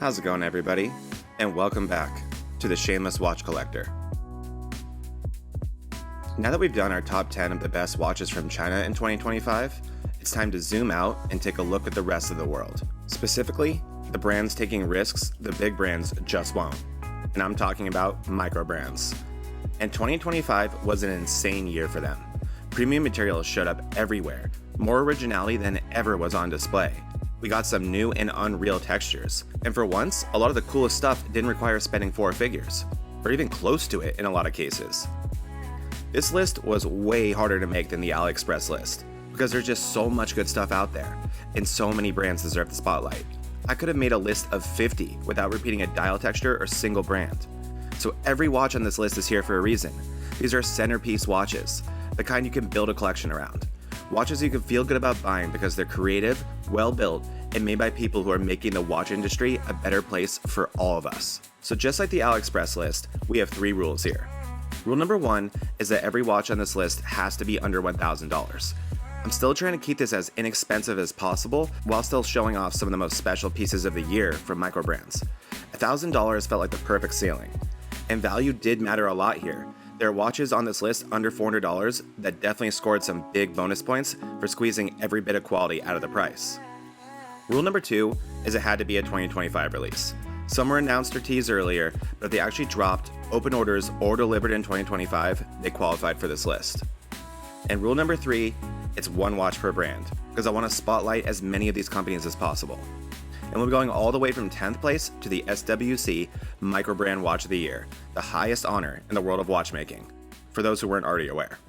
How's it going, everybody? And welcome back to the Shameless Watch Collector. Now that we've done our top 10 of the best watches from China in 2025, it's time to zoom out and take a look at the rest of the world. Specifically, the brands taking risks the big brands just won't. And I'm talking about Microbrands. And 2025 was an insane year for them. Premium materials showed up everywhere, more originality than ever was on display. We got some new and unreal textures, and for once, a lot of the coolest stuff didn't require spending four figures, or even close to it in a lot of cases. This list was way harder to make than the AliExpress list, because there's just so much good stuff out there, and so many brands deserve the spotlight. I could have made a list of 50 without repeating a dial texture or single brand. So every watch on this list is here for a reason. These are centerpiece watches, the kind you can build a collection around. Watches you can feel good about buying because they're creative, well-built, and made by people who are making the watch industry a better place for all of us. So just like the AliExpress list, we have 3 rules here. Rule number 1 is that every watch on this list has to be under $1,000. I'm still trying to keep this as inexpensive as possible while still showing off some of the most special pieces of the year from Microbrands. $1,000 felt like the perfect ceiling. And value did matter a lot here. There are watches on this list under $400 that definitely scored some big bonus points for squeezing every bit of quality out of the price. Rule number 2 is it had to be a 2025 release. Some were announced or teased earlier, but if they actually dropped, open orders, or delivered in 2025, they qualified for this list. And rule number 3, it's one watch per brand, because I want to spotlight as many of these companies as possible. And we'll be going all the way from 10th place to the SWC Microbrand Watch of the Year, the highest honor in the world of watchmaking, for those who weren't already aware.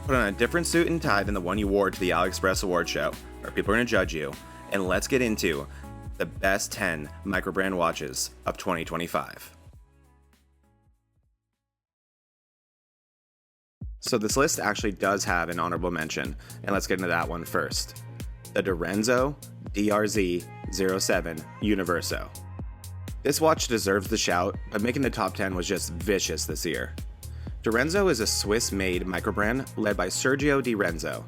Put on a different suit and tie than the one you wore to the AliExpress award show, or people are going to judge you, and let's get into the best 10 Microbrand watches of 2025. So this list actually does have an honorable mention, and let's get into that one first. The Direnzo DRZ 07 Universo. This watch deserves the shout, but making the top 10 was just vicious this year. Direnzo is a Swiss-made microbrand led by Sergio Direnzo,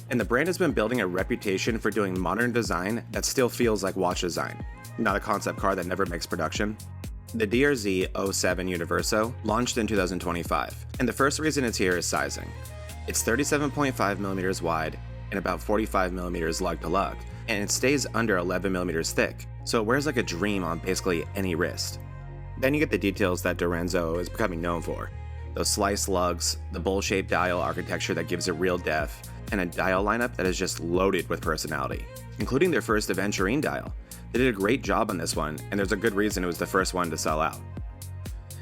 and the brand has been building a reputation for doing modern design that still feels like watch design, not a concept car that never makes production. The DRZ 07 Universo launched in 2025, and the first reason it's here is sizing. It's 37.5mm wide and about 45mm lug to lug, and it stays under 11mm thick, so it wears like a dream on basically any wrist. Then you get the details that Direnzo is becoming known for. Those sliced lugs, the bowl-shaped dial architecture that gives it real depth, and a dial lineup that is just loaded with personality, including their first Aventurine dial. They did a great job on this one, and there's a good reason it was the first one to sell out.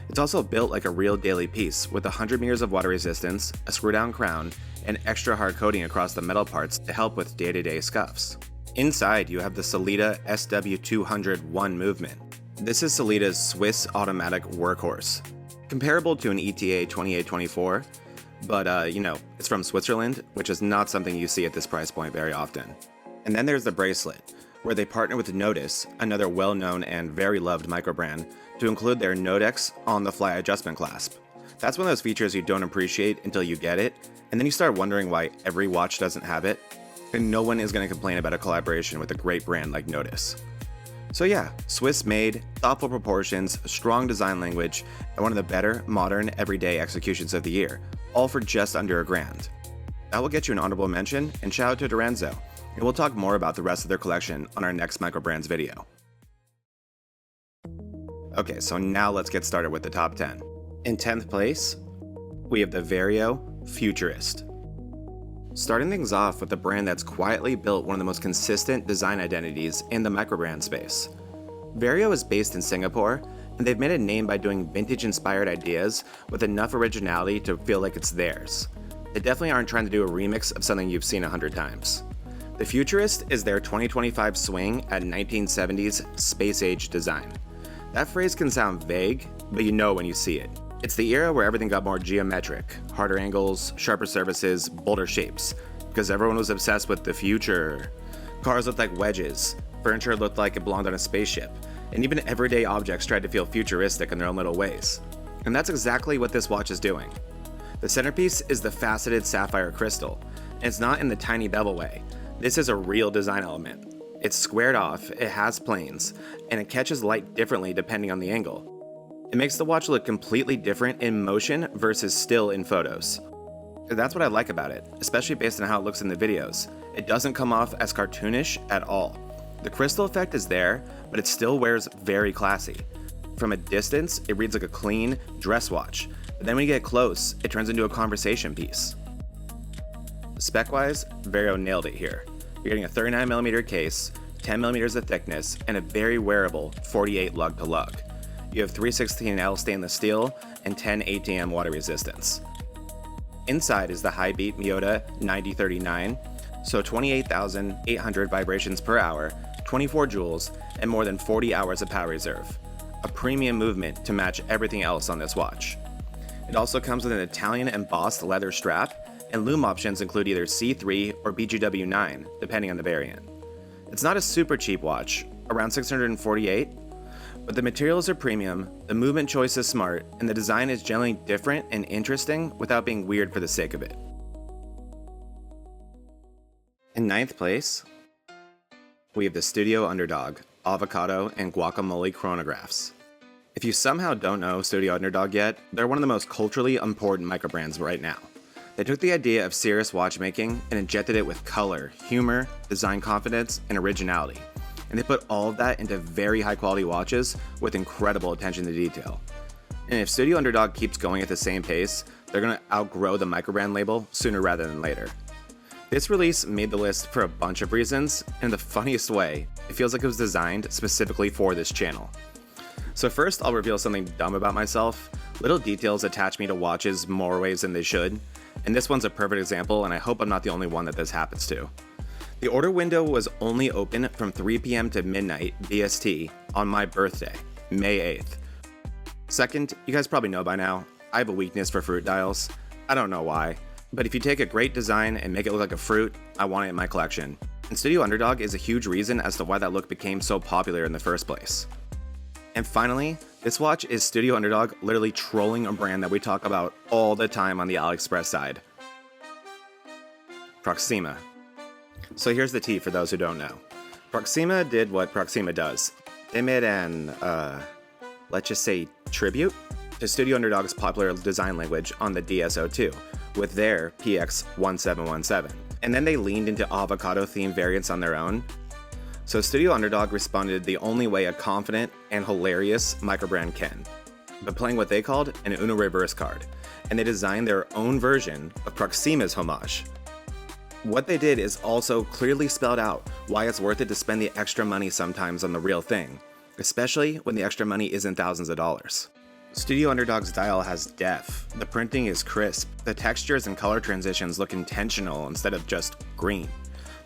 It's also built like a real daily piece with 100 meters of water resistance, a screw-down crown, and extra hard coating across the metal parts to help with day-to-day scuffs. Inside, you have the Sellita SW201 movement. This is Sellita's Swiss automatic workhorse, comparable to an ETA 2824, but it's from Switzerland, which is not something you see at this price point very often. And then there's the bracelet, where they partner with Notice, another well-known and very loved microbrand, to include their Nodex on-the-fly adjustment clasp. That's one of those features you don't appreciate until you get it, and then you start wondering why every watch doesn't have it, and no one is going to complain about a collaboration with a great brand like Notice. So yeah, Swiss-made, thoughtful proportions, strong design language, and one of the better, modern, everyday executions of the year, all for just under $1,000. That will get you an honorable mention, and shout out to Direnzo, and we'll talk more about the rest of their collection on our next Microbrands video. Okay, so now let's get started with the top 10. In 10th place, we have the Vario Futurist. Starting things off with a brand that's quietly built one of the most consistent design identities in the microbrand space. Vario is based in Singapore, and they've made a name by doing vintage-inspired ideas with enough originality to feel like it's theirs. They definitely aren't trying to do a remix of something you've seen 100 times. The Futurist is their 2025 swing at 1970s space-age design. That phrase can sound vague, but you know when you see it. It's the era where everything got more geometric, harder angles, sharper surfaces, bolder shapes, because everyone was obsessed with the future. Cars looked like wedges, furniture looked like it belonged on a spaceship, and even everyday objects tried to feel futuristic in their own little ways. And that's exactly what this watch is doing. The centerpiece is the faceted sapphire crystal, and it's not in the tiny bevel way. This is a real design element. It's squared off, it has planes, and it catches light differently depending on the angle. It makes the watch look completely different in motion versus still in photos. That's what I like about it, especially based on how it looks in the videos. It doesn't come off as cartoonish at all. The crystal effect is there, but it still wears very classy. From a distance, it reads like a clean dress watch, but then when you get close, it turns into a conversation piece. Spec-wise, Vario nailed it here. You're getting a 39mm case, 10mm of thickness, and a very wearable 48 lug to lug. You have 316L stainless steel and 10 ATM water resistance. Inside is the high-beat Miyota 9039, so 28,800 vibrations per hour, 24 joules, and more than 40 hours of power reserve. A premium movement to match everything else on this watch. It also comes with an Italian embossed leather strap, and loom options include either C3 or BGW9, depending on the variant. It's not a super cheap watch, around $648, but the materials are premium, the movement choice is smart, and the design is generally different and interesting without being weird for the sake of it. In 9th place, we have the Studio Underdog, Avocado, and Guacamole Chronographs. If you somehow don't know Studio Underdog yet, they're one of the most culturally important microbrands right now. They took the idea of serious watchmaking and injected it with color, humor, design confidence, and originality. And they put all of that into very high quality watches with incredible attention to detail. And if Studio Underdog keeps going at the same pace, they're going to outgrow the Microbrand label sooner rather than later. This release made the list for a bunch of reasons, and in the funniest way, it feels like it was designed specifically for this channel. So first, I'll reveal something dumb about myself. Little details attach me to watches more ways than they should, and this one's a perfect example, and I hope I'm not the only one that this happens to. The order window was only open from 3 p.m. to midnight BST on my birthday, May 8th. Second, you guys probably know by now, I have a weakness for fruit dials. I don't know why, but if you take a great design and make it look like a fruit, I want it in my collection. And Studio Underdog is a huge reason as to why that look became so popular in the first place. And finally, this watch is Studio Underdog literally trolling a brand that we talk about all the time on the AliExpress side. Proxima. So here's the tea for those who don't know. Proxima did what Proxima does. They made an, let's just say, tribute to Studio Underdog's popular design language on the DSO2 with their PX1717. And then they leaned into avocado-themed variants on their own. So Studio Underdog responded the only way a confident and hilarious microbrand can, by playing what they called an Uno reverse card, and they designed their own version of Proxima's homage. What they did is also clearly spelled out why it's worth it to spend the extra money sometimes on the real thing, especially when the extra money isn't thousands of dollars. Studio Underdog's dial has depth, the printing is crisp, the textures and color transitions look intentional instead of just green.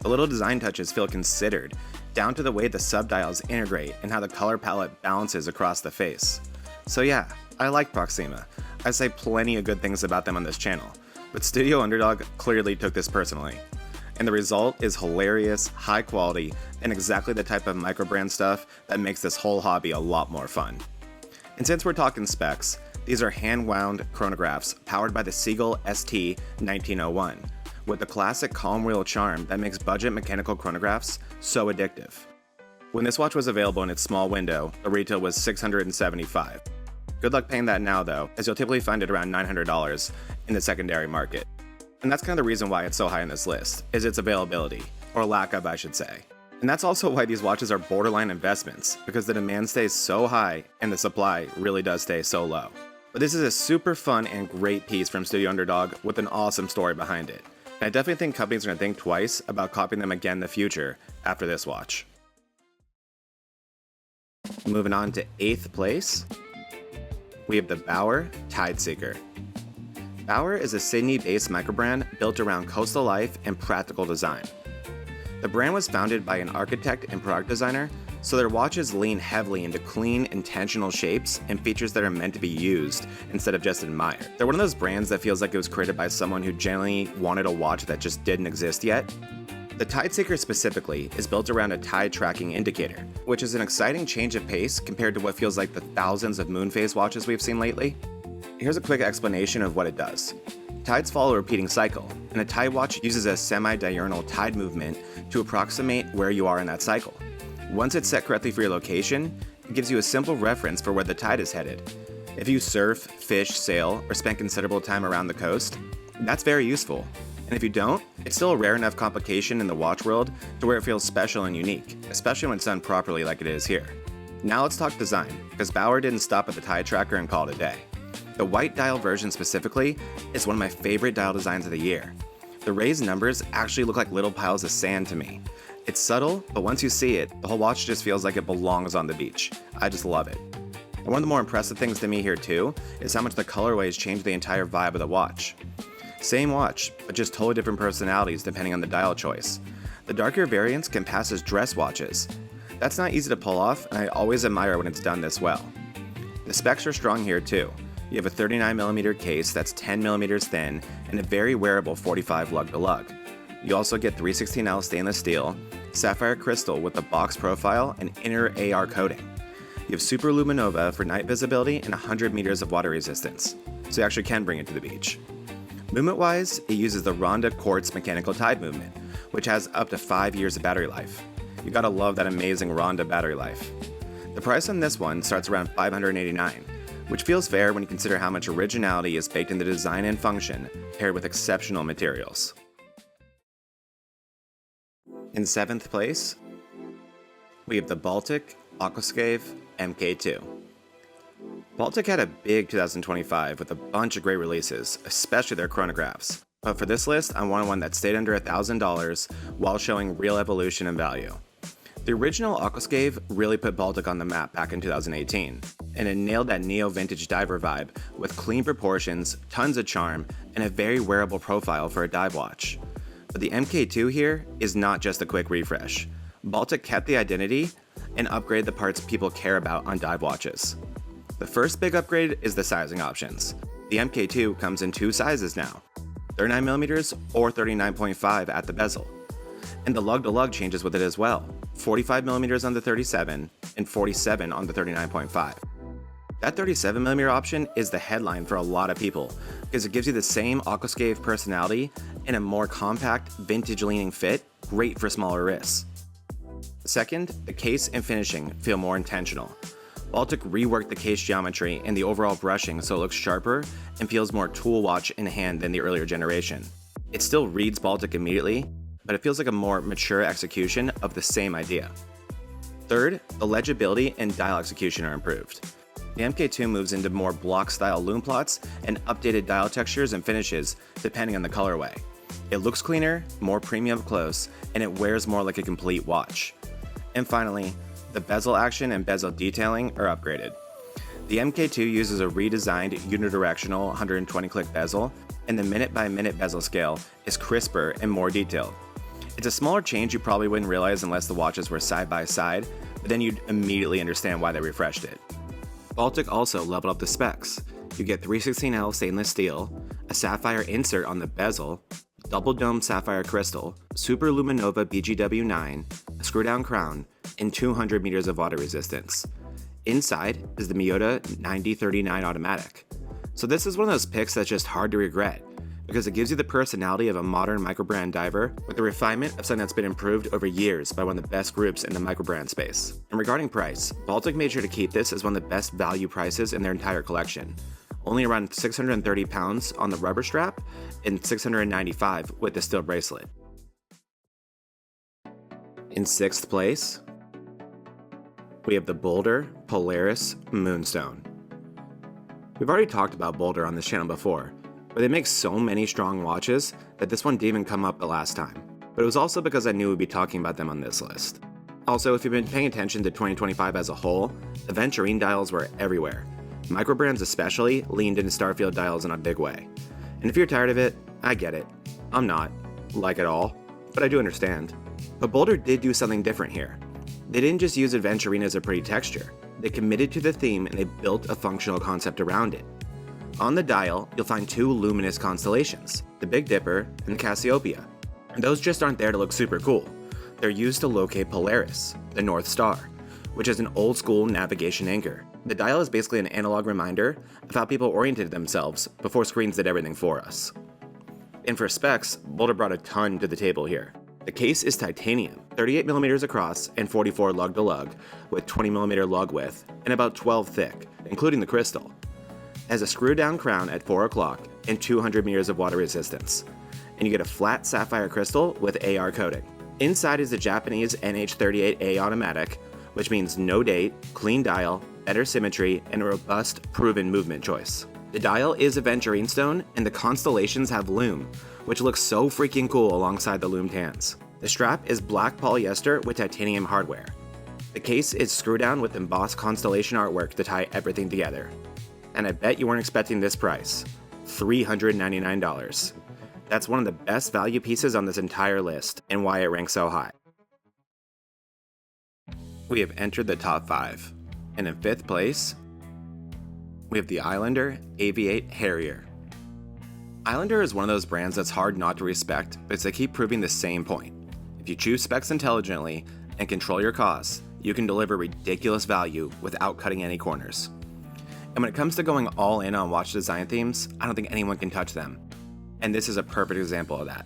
The little design touches feel considered, down to the way the subdials integrate and how the color palette balances across the face. So yeah, I like Proxima. I say plenty of good things about them on this channel, but Studio Underdog clearly took this personally. And the result is hilarious, high quality, and exactly the type of microbrand stuff that makes this whole hobby a lot more fun. And since we're talking specs, these are hand-wound chronographs powered by the Seagull ST1901, with the classic calm wheel charm that makes budget mechanical chronographs so addictive. When this watch was available in its small window, the retail was $675. Good luck paying that now though, as you'll typically find it around $900 in the secondary market. And that's kind of the reason why it's so high on this list, is its availability, or lack of I should say. And that's also why these watches are borderline investments, because the demand stays so high and the supply really does stay so low. But this is a super fun and great piece from Studio Underdog with an awesome story behind it. And I definitely think companies are going to think twice about copying them again in the future after this watch. Moving on to 8th place, we have the Vaer Tideseeker. Vaer is a Sydney-based microbrand built around coastal life and practical design. The brand was founded by an architect and product designer, so their watches lean heavily into clean, intentional shapes and features that are meant to be used instead of just admired. They're one of those brands that feels like it was created by someone who genuinely wanted a watch that just didn't exist yet. The Tideseeker specifically is built around a tide tracking indicator, which is an exciting change of pace compared to what feels like the thousands of moon phase watches we've seen lately. Here's a quick explanation of what it does. Tides follow a repeating cycle, and a tide watch uses a semi-diurnal tide movement to approximate where you are in that cycle. Once it's set correctly for your location, it gives you a simple reference for where the tide is headed. If you surf, fish, sail, or spend considerable time around the coast, that's very useful. And if you don't, it's still a rare enough complication in the watch world to where it feels special and unique, especially when it's done properly like it is here. Now let's talk design, because Bauer didn't stop at the tide tracker and call it a day. The white dial version specifically is one of my favorite dial designs of the year. The raised numbers actually look like little piles of sand to me. It's subtle, but once you see it, the whole watch just feels like it belongs on the beach. I just love it. And one of the more impressive things to me here too is how much the colorways change the entire vibe of the watch. Same watch, but just totally different personalities depending on the dial choice. The darker variants can pass as dress watches. That's not easy to pull off, and I always admire when it's done this well. The specs are strong here too. You have a 39mm case that's 10mm thin and a very wearable 45 lug-to-lug. You also get 316L stainless steel, sapphire crystal with a box profile and inner AR coating. You have super luminova for night visibility and 100 meters of water resistance, so you actually can bring it to the beach. Movement-wise, it uses the Ronda Quartz mechanical tide movement, which has up to 5 years of battery life. You gotta love that amazing Ronda battery life. The price on this one starts around $589, which feels fair when you consider how much originality is baked in the design and function, paired with exceptional materials. In 7th place, we have the Baltic Aquascaphe MK2. Baltic had a big 2025 with a bunch of great releases, especially their chronographs. But for this list, I wanted one that stayed under $1,000 while showing real evolution and value. The original Aquascaphe really put Baltic on the map back in 2018, and it nailed that neo-vintage diver vibe with clean proportions, tons of charm, and a very wearable profile for a dive watch. But the MK2 here is not just a quick refresh. Baltic kept the identity and upgraded the parts people care about on dive watches. The first big upgrade is the sizing options. The MK2 comes in 2 sizes now, 39mm or 39.5 at the bezel. And the lug-to-lug changes with it as well, 45mm on the 37 and 47 on the 39.5. That 37mm option is the headline for a lot of people because it gives you the same Aquascaphe personality and a more compact, vintage-leaning fit, great for smaller wrists. Second, the case and finishing feel more intentional. Baltic reworked the case geometry and the overall brushing so it looks sharper and feels more tool watch in hand than the earlier generation. It still reads Baltic immediately, but it feels like a more mature execution of the same idea. Third, the legibility and dial execution are improved. The MK2 moves into more block-style loom plots and updated dial textures and finishes depending on the colorway. It looks cleaner, more premium up close, and it wears more like a complete watch. And finally, the bezel action and bezel detailing are upgraded. The MK2 uses a redesigned unidirectional 120-click bezel, and the minute-by-minute bezel scale is crisper and more detailed. It's a smaller change you probably wouldn't realize unless the watches were side by side, but then you'd immediately understand why they refreshed it. Baltic also leveled up the specs. You get 316L stainless steel, a sapphire insert on the bezel, double dome sapphire crystal, super luminova BGW9, a screw down crown, and 200 meters of water resistance. Inside is the Miyota 9039 automatic. So this is one of those picks that's just hard to regret, because it gives you the personality of a modern microbrand diver with the refinement of something that's been improved over years by one of the best groups in the microbrand space. And regarding price, Baltic made sure to keep this as one of the best value prices in their entire collection. Only around 630 pounds on the rubber strap and 695 with the steel bracelet. In 6th place, we have the BOLDR Polaris Moonstone. We've already talked about BOLDR on this channel before, but they make so many strong watches that this one didn't even come up the last time. But it was also because I knew we'd be talking about them on this list. Also, if you've been paying attention to 2025 as a whole, the Venturine dials were everywhere. Microbrands especially leaned into Starfield dials in a big way. And if you're tired of it, I get it. I'm not, like at all, but I do understand. But BOLDR did do something different here. They didn't just use Venturine as a pretty texture. They committed to the theme and they built a functional concept around it. On the dial, you'll find 2 luminous constellations, the Big Dipper and the Cassiopeia. And those just aren't there to look super cool. They're used to locate Polaris, the North Star, which is an old-school navigation anchor. The dial is basically an analog reminder of how people oriented themselves before screens did everything for us. And for specs, BOLDR brought a ton to the table here. The case is titanium, 38mm across and 44 lug to lug, with 20mm lug width and about 12 thick, including the crystal. It has a screw-down crown at 4 o'clock and 200 meters of water resistance, and you get a flat sapphire crystal with AR coating. Inside is the Japanese NH38A automatic, which means no date, clean dial, better symmetry, and a robust, proven movement choice. The dial is aventurine stone, and the constellations have loom, which looks so freaking cool alongside the loomed hands. The strap is black polyester with titanium hardware. The case is screwed down with embossed constellation artwork to tie everything together. And I bet you weren't expecting this price, $399. That's one of the best value pieces on this entire list, and why it ranks so high. We have entered the top 5, and in 5th place, we have the Islander Aviate Harrier. Islander is one of those brands that's hard not to respect, but they keep proving the same point. If you choose specs intelligently and control your costs, you can deliver ridiculous value without cutting any corners. And when it comes to going all in on watch design themes, I don't think anyone can touch them. And this is a perfect example of that.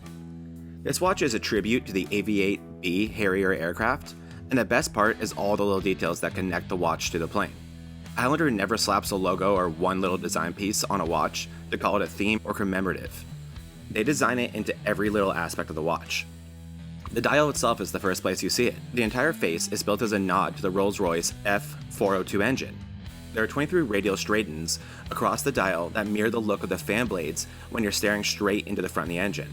This watch is a tribute to the Aviate B Harrier aircraft, and the best part is all the little details that connect the watch to the plane. Islander never slaps a logo or one little design piece on a watch to call it a theme or commemorative. They design it into every little aspect of the watch. The dial itself is the first place you see it. The entire face is built as a nod to the Rolls-Royce F402 engine. There are 23 radial straightens across the dial that mirror the look of the fan blades when you're staring straight into the front of the engine.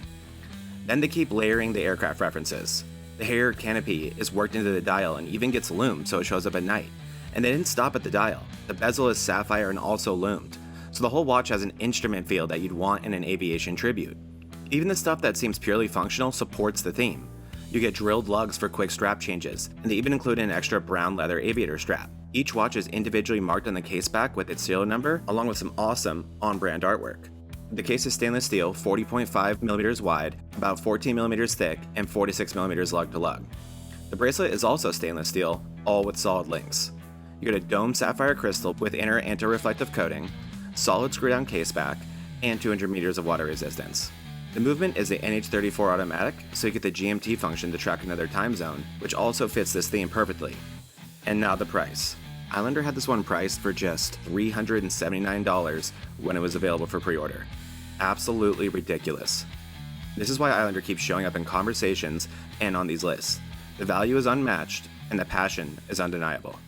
Then they keep layering the aircraft references. The Harrier canopy is worked into the dial and even gets loomed so it shows up at night. And they didn't stop at the dial. The bezel is sapphire and also loomed, so the whole watch has an instrument feel that you'd want in an aviation tribute. Even the stuff that seems purely functional supports the theme. You get drilled lugs for quick strap changes, and they even include an extra brown leather aviator strap. Each watch is individually marked on the case back with its serial number, along with some awesome on-brand artwork. The case is stainless steel, 40.5mm wide, about 14mm thick, and 46mm lug to lug. The bracelet is also stainless steel, all with solid links. You get a domed sapphire crystal with inner anti-reflective coating, solid screw-down case back, and 200 meters of water resistance. The movement is the NH34 automatic, so you get the GMT function to track another time zone, which also fits this theme perfectly. And now the price. Islander had this one priced for just $379 when it was available for pre-order. Absolutely ridiculous. This is why Islander keeps showing up in conversations and on these lists. The value is unmatched, and the passion is undeniable.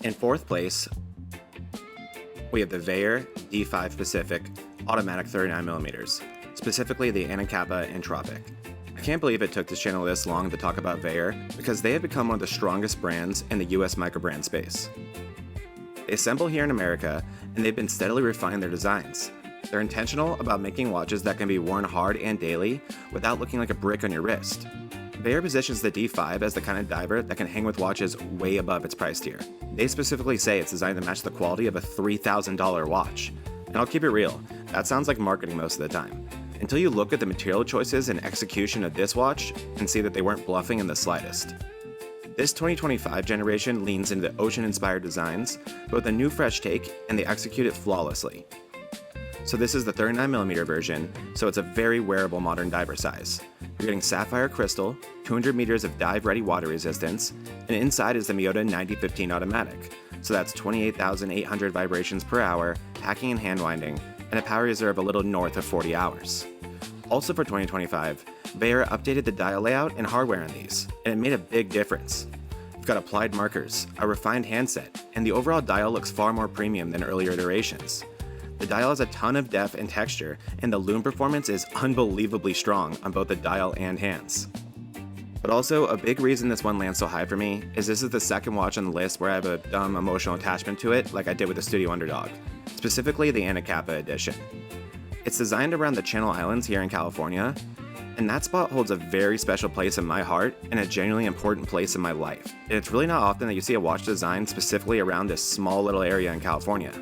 In 4th place, we have the Vaer D5 Pacific automatic 39mm, specifically the Anacapa and Tropic. I can't believe it took this channel this long to talk about Vaer, because they have become one of the strongest brands in the US microbrand space. They assemble here in America, and they've been steadily refining their designs. They're intentional about making watches that can be worn hard and daily without looking like a brick on your wrist. Vaer positions the D5 as the kind of diver that can hang with watches way above its price tier. They specifically say it's designed to match the quality of a $3,000 watch. And I'll keep it real, that sounds like marketing most of the time, until you look at the material choices and execution of this watch and see that they weren't bluffing in the slightest. This 2025 generation leans into the ocean-inspired designs, but with a new fresh take, and they execute it flawlessly. So this is the 39mm version, so it's a very wearable modern diver size. You're getting sapphire crystal, 200 meters of dive-ready water resistance, and inside is the Miyota 9015 automatic, so that's 28,800 vibrations per hour, hacking and hand winding, and a power reserve a little north of 40 hours. Also for 2025, Vaer updated the dial layout and hardware on these, and it made a big difference. You've got applied markers, a refined handset, and the overall dial looks far more premium than earlier iterations. The dial has a ton of depth and texture, and the loom performance is unbelievably strong on both the dial and hands. But also, a big reason this one lands so high for me is this is the second watch on the list where I have a dumb emotional attachment to it like I did with the Studio Underdog, specifically the Anacapa edition. It's designed around the Channel Islands here in California, and that spot holds a very special place in my heart and a genuinely important place in my life. And it's really not often that you see a watch designed specifically around this small little area in California.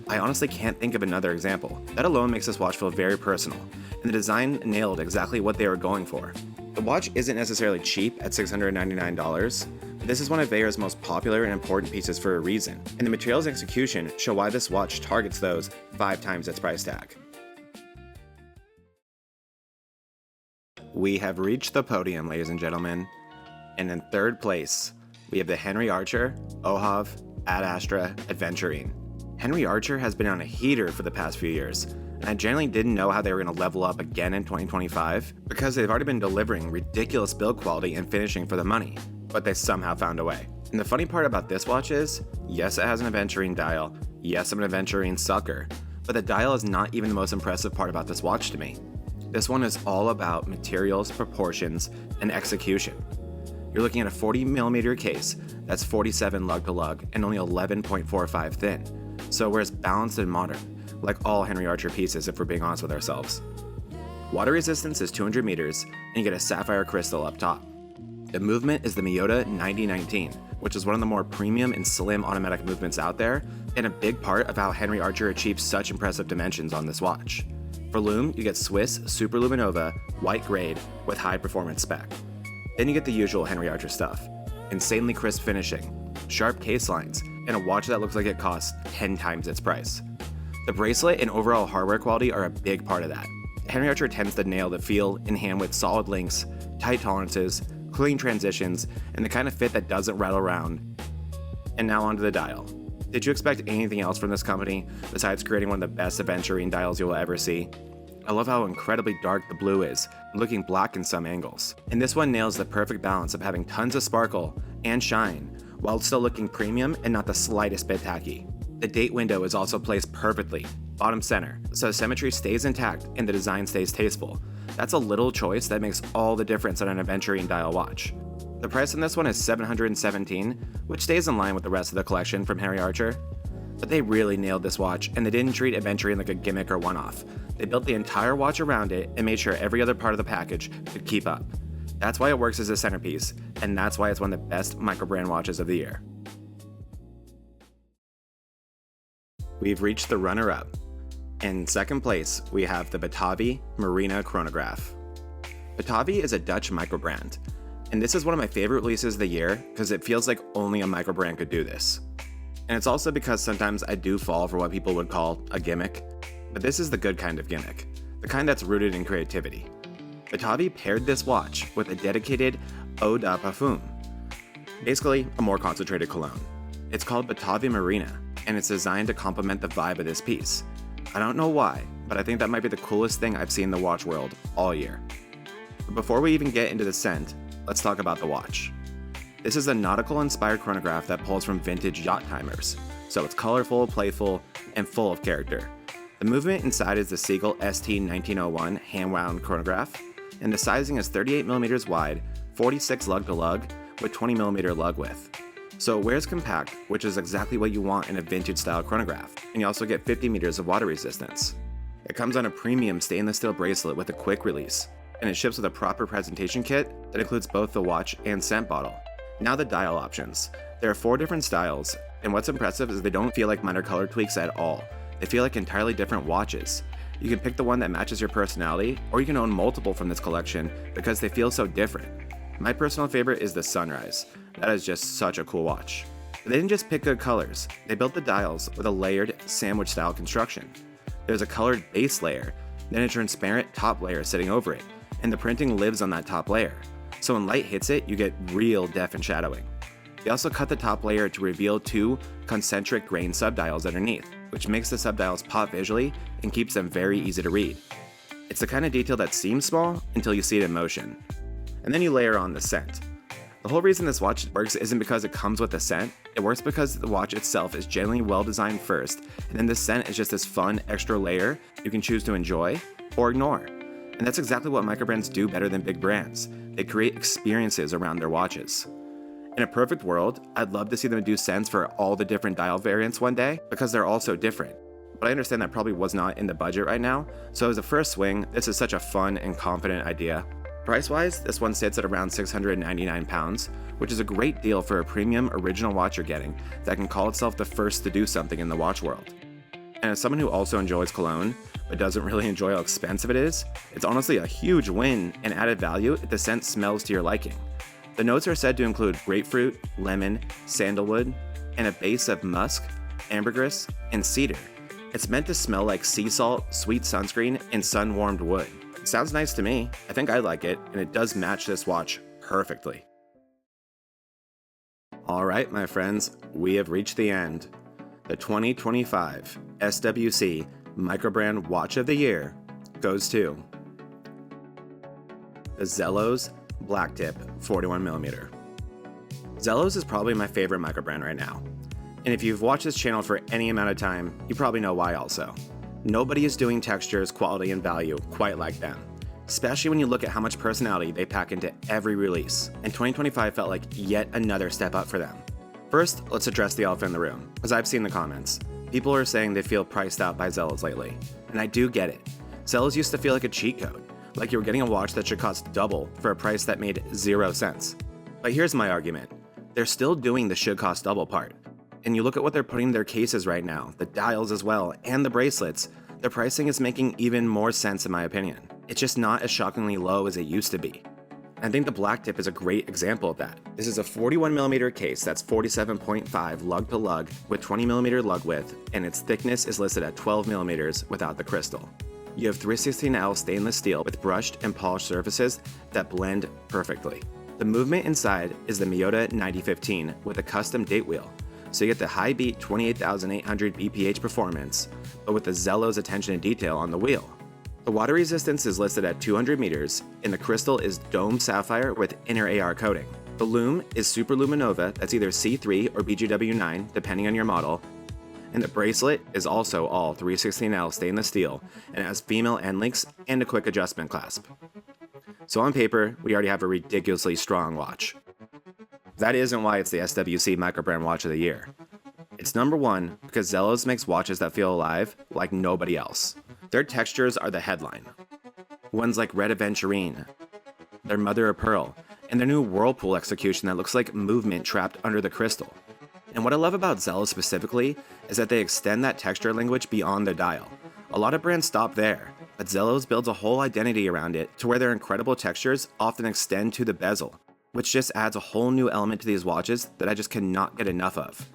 I honestly can't think of another example. That alone makes this watch feel very personal, and the design nailed exactly what they were going for. The watch isn't necessarily cheap at $699, This is one of Vaer's most popular and important pieces for a reason, and the materials and execution show why this watch targets those 5 times its price tag. We have reached the podium, ladies and gentlemen, and in third place, we have the Henry Archer Ohav Ad Astra Adventurine. Henry Archer has been on a heater for the past few years, and I generally didn't know how they were going to level up again in 2025 because they've already been delivering ridiculous build quality and finishing for the money, but they somehow found a way. And the funny part about this watch is, yes, it has an Adventurine dial, yes, I'm an Adventurine sucker, but the dial is not even the most impressive part about this watch to me. This one is all about materials, proportions, and execution. You're looking at a 40mm case that's 47 lug to lug and only 11.45 thin, so we're as balanced and modern, like all Henry Archer pieces if we're being honest with ourselves. Water resistance is 200 meters, and you get a sapphire crystal up top. The movement is the Miyota 9019, which is one of the more premium and slim automatic movements out there, and a big part of how Henry Archer achieves such impressive dimensions on this watch. For lume, you get Swiss Super Luminova white grade with high performance spec. Then you get the usual Henry Archer stuff: insanely crisp finishing, sharp case lines, and a watch that looks like it costs 10 times its price. The bracelet and overall hardware quality are a big part of that. Henry Archer tends to nail the feel in hand with solid links, tight tolerances, clean transitions, and the kind of fit that doesn't rattle around. And now onto the dial. Did you expect anything else from this company besides creating one of the best Adventurine dials you will ever see? I love how incredibly dark the blue is, looking black in some angles. And this one nails the perfect balance of having tons of sparkle and shine, while still looking premium and not the slightest bit tacky. The date window is also placed perfectly, bottom center, so the symmetry stays intact and the design stays tasteful. That's a little choice that makes all the difference on an Adventurine dial watch. The price on this one is $717, which stays in line with the rest of the collection from Henry Archer. But they really nailed this watch, and they didn't treat Adventurine like a gimmick or one-off. They built the entire watch around it and made sure every other part of the package could keep up. That's why it works as a centerpiece, and that's why it's one of the best Microbrand watches of the year. We've reached the runner-up. In second place, we have the Batavi Marina Chronograph. Batavi is a Dutch microbrand, and this is one of my favorite releases of the year because it feels like only a microbrand could do this. And it's also because sometimes I do fall for what people would call a gimmick, but this is the good kind of gimmick, the kind that's rooted in creativity. Batavi paired this watch with a dedicated eau de parfum, basically a more concentrated cologne. It's called Batavi Marina, and it's designed to complement the vibe of this piece. I don't know why, but I think that might be the coolest thing I've seen in the watch world all year. But before we even get into the scent, let's talk about the watch. This is a nautical-inspired chronograph that pulls from vintage yacht timers, so it's colorful, playful, and full of character. The movement inside is the Seagull ST1901 hand-wound chronograph, and the sizing is 38mm wide, 46 lug to lug, with 20mm lug width. So it wears compact, which is exactly what you want in a vintage-style chronograph, and you also get 50 meters of water resistance. It comes on a premium stainless steel bracelet with a quick release, and it ships with a proper presentation kit that includes both the watch and scent bottle. Now the dial options. There are 4 different styles, and what's impressive is they don't feel like minor color tweaks at all. They feel like entirely different watches. You can pick the one that matches your personality, or you can own multiple from this collection because they feel so different. My personal favorite is the Sunrise. That is just such a cool watch. But they didn't just pick good colors, they built the dials with a layered sandwich style construction. There's a colored base layer, then a transparent top layer sitting over it, and the printing lives on that top layer. So when light hits it, you get real depth and shadowing. They also cut the top layer to reveal 2 concentric grain subdials underneath, which makes the subdials pop visually and keeps them very easy to read. It's the kind of detail that seems small until you see it in motion. And then you layer on the scent. The whole reason this watch works isn't because it comes with a scent, it works because the watch itself is generally well designed first, and then the scent is just this fun extra layer you can choose to enjoy or ignore. And that's exactly what microbrands do better than big brands. They create experiences around their watches. In a perfect world, I'd love to see them do scents for all the different dial variants one day, because they're all so different. But I understand that probably was not in the budget right now, so as a first swing, this is such a fun and confident idea. Price-wise, this one sits at around £699, which is a great deal for a premium original watch you're getting that can call itself the first to do something in the watch world. And as someone who also enjoys cologne, but doesn't really enjoy how expensive it is, it's honestly a huge win and added value if the scent smells to your liking. The notes are said to include grapefruit, lemon, sandalwood, and a base of musk, ambergris, and cedar. It's meant to smell like sea salt, sweet sunscreen, and sun-warmed wood. It sounds nice to me. I think I like it, and it does match this watch perfectly. Alright, my friends, we have reached the end. The 2025 SWC Microbrand Watch of the Year goes to the Zelos Blacktip 41mm. Zelos is probably my favorite microbrand right now. And if you've watched this channel for any amount of time, you probably know why also. Nobody is doing textures, quality, and value quite like them. Especially when you look at how much personality they pack into every release. And 2025 felt like yet another step up for them. First, let's address the elephant in the room, as I've seen the comments. People are saying they feel priced out by Zelos lately. And I do get it. Zelos used to feel like a cheat code. Like you were getting a watch that should cost double for a price that made 0 cents. But here's my argument. They're still doing the should cost double part. And you look at what they're putting in their cases right now, the dials as well, and the bracelets, their pricing is making even more sense in my opinion. It's just not as shockingly low as it used to be. I think the Blacktip is a great example of that. This is a 41mm case that's 47.5 lug to lug with 20mm lug width, and its thickness is listed at 12mm without the crystal. You have 316L stainless steel with brushed and polished surfaces that blend perfectly. The movement inside is the Miyota 9015 with a custom date wheel, so you get the high beat 28,800 BPH performance, but with the Zelos attention to detail on the wheel. The water resistance is listed at 200 meters, and the crystal is dome sapphire with inner AR coating. The lume is Super Luminova, that's either C3 or BGW9, depending on your model, and the bracelet is also all 316L stainless steel and has female end links and a quick adjustment clasp. So on paper, we already have a ridiculously strong watch. That isn't why it's the SWC Microbrand Watch of the Year. It's number one because Zelos makes watches that feel alive like nobody else. Their textures are the headline. Ones like Red Aventurine, their Mother of Pearl, and their new Whirlpool execution that looks like movement trapped under the crystal. And what I love about Zelos specifically is that they extend that texture language beyond the dial. A lot of brands stop there, but Zelos builds a whole identity around it to where their incredible textures often extend to the bezel, which just adds a whole new element to these watches that I just cannot get enough of.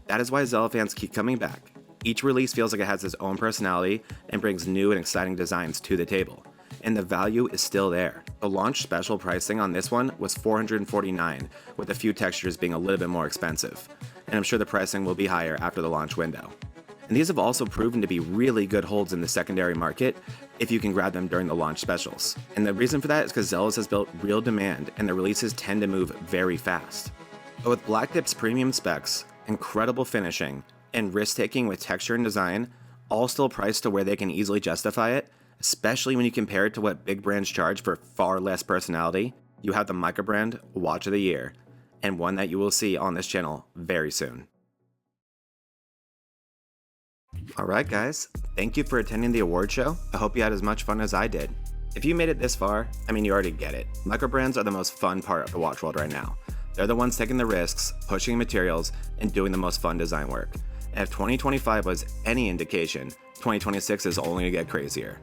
That is why Zelos fans keep coming back. Each release feels like it has its own personality and brings new and exciting designs to the table. And the value is still there. The launch special pricing on this one was $449, with a few textures being a little bit more expensive. And I'm sure the pricing will be higher after the launch window. And these have also proven to be really good holds in the secondary market if you can grab them during the launch specials. And the reason for that is because Zelos has built real demand and the releases tend to move very fast. But with Blacktip's premium specs, incredible finishing, and risk-taking with texture and design, all still priced to where they can easily justify it, especially when you compare it to what big brands charge for far less personality, you have the Microbrand Watch of the Year, and one that you will see on this channel very soon. Alright guys, thank you for attending the award show. I hope you had as much fun as I did. If you made it this far, I mean you already get it. Microbrands are the most fun part of the watch world right now. They're the ones taking the risks, pushing materials, and doing the most fun design work. And if 2025 was any indication, 2026 is only going to get crazier.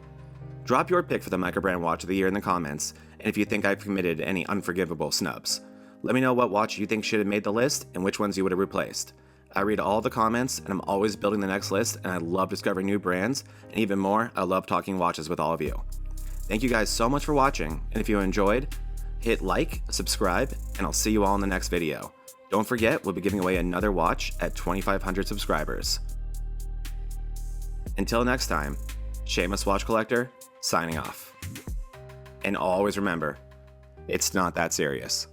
Drop your pick for the Microbrand Watch of the Year in the comments, and if you think I've committed any unforgivable snubs. Let me know what watch you think should have made the list and which ones you would have replaced. I read all the comments, and I'm always building the next list, and I love discovering new brands, and even more, I love talking watches with all of you. Thank you guys so much for watching, and if you enjoyed, hit like, subscribe, and I'll see you all in the next video. Don't forget, we'll be giving away another watch at 2,500 subscribers. Until next time, Shameless Watch Collector, signing off. And always remember, it's not that serious.